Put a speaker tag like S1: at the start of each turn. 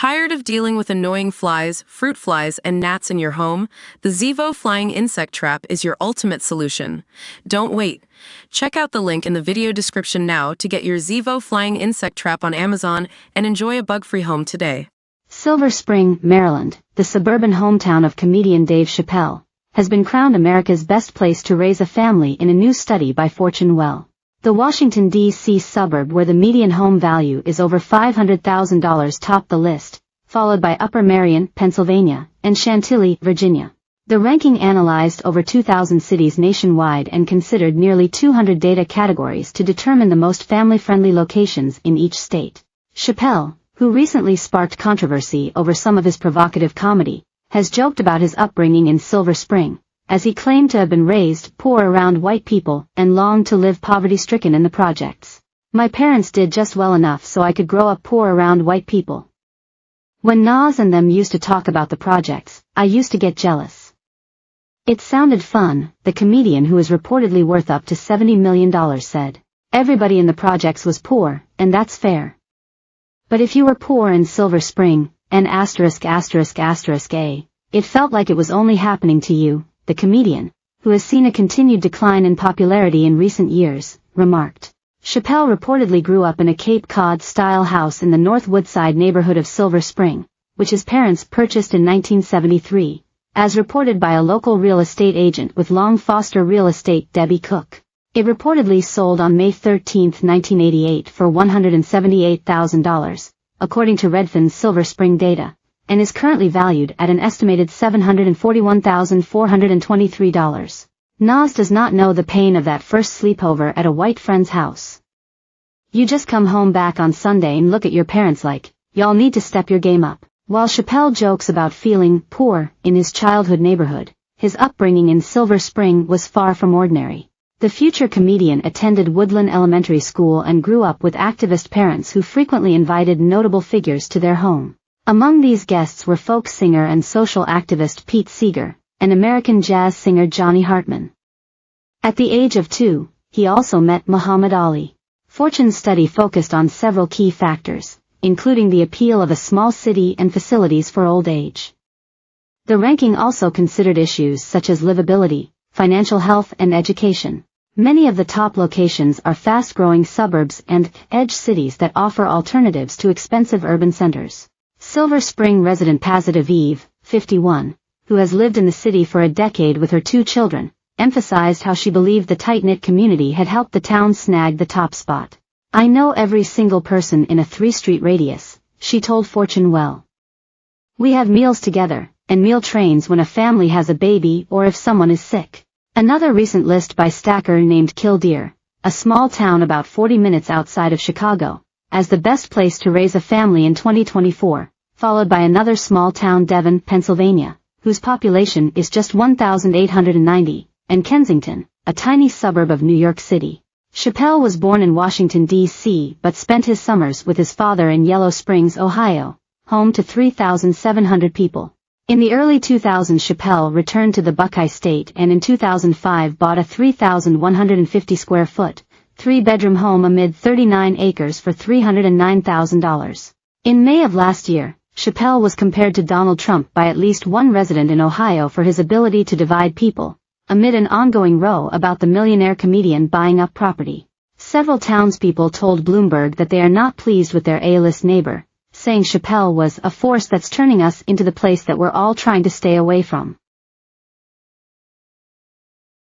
S1: Tired of dealing with annoying flies, fruit flies, and gnats in your home? The Zevo Flying Insect Trap is your ultimate solution. Don't wait. Check out the link in the video description now to get your Zevo Flying Insect Trap on Amazon and enjoy a bug-free home today.
S2: Silver Spring, Maryland, the suburban hometown of comedian Dave Chappelle, has been crowned America's best place to raise a family in a new study by Fortune Well. The Washington, D.C. suburb where the median home value is over $500,000 topped the list, followed by Upper Merion, Pennsylvania, and Chantilly, Virginia. The ranking analyzed over 2,000 cities nationwide and considered nearly 200 data categories to determine the most family-friendly locations in each state. Chappelle, who recently sparked controversy over some of his provocative comedy, has joked about his upbringing in Silver Spring, as he claimed to have been raised poor around white people and longed to live poverty-stricken in the projects. My parents did just well enough so I could grow up poor around white people. When Nas and them used to talk about the projects, I used to get jealous. It sounded fun, the comedian, who is reportedly worth up to $70 million, said. Everybody in the projects was poor, and that's fair. But if you were poor in Silver Spring, and *******, it felt like it was only happening to you, the comedian, who has seen a continued decline in popularity in recent years, remarked. Chappelle reportedly grew up in a Cape Cod-style house in the North Woodside neighborhood of Silver Spring, which his parents purchased in 1973, as reported by a local real estate agent with Long Foster Real Estate, Debbie Cook. It reportedly sold on May 13, 1988 for $178,000, according to Redfin's Silver Spring data, and is currently valued at an estimated $741,423. Nas does not know the pain of that first sleepover at a white friend's house. You just come home back on Sunday and look at your parents like, y'all need to step your game up. While Chappelle jokes about feeling poor in his childhood neighborhood, his upbringing in Silver Spring was far from ordinary. The future comedian attended Woodland Elementary School and grew up with activist parents who frequently invited notable figures to their home. Among these guests were folk singer and social activist Pete Seeger, and American jazz singer Johnny Hartman. At the age of 2, he also met Muhammad Ali. Fortune's study focused on several key factors, including the appeal of a small city and facilities for old age. The ranking also considered issues such as livability, financial health, and education. Many of the top locations are fast-growing suburbs and edge cities that offer alternatives to expensive urban centers. Silver Spring resident Positive Eve, 51, who has lived in the city for a decade with her 2 children, emphasized how she believed the tight-knit community had helped the town snag the top spot. I know every single person in a 3-street radius, she told Fortune Well. We have meals together, and meal trains when a family has a baby or if someone is sick. Another recent list by Stacker named Killdeer, a small town about 40 minutes outside of Chicago, as the best place to raise a family in 2024, followed by another small town, Devon, Pennsylvania, whose population is just 1,890, and Kensington, a tiny suburb of New York City. Chappelle was born in Washington, D.C. but spent his summers with his father in Yellow Springs, Ohio, home to 3,700 people. In the early 2000s, Chappelle returned to the Buckeye State and in 2005 bought a 3,150 square foot, 3-bedroom home amid 39 acres for $309,000. In May of last year, Chappelle was compared to Donald Trump by at least one resident in Ohio for his ability to divide people, amid an ongoing row about the millionaire comedian buying up property. Several townspeople told Bloomberg that they are not pleased with their A-list neighbor, saying Chappelle was a force that's turning us into the place that we're all trying to stay away from.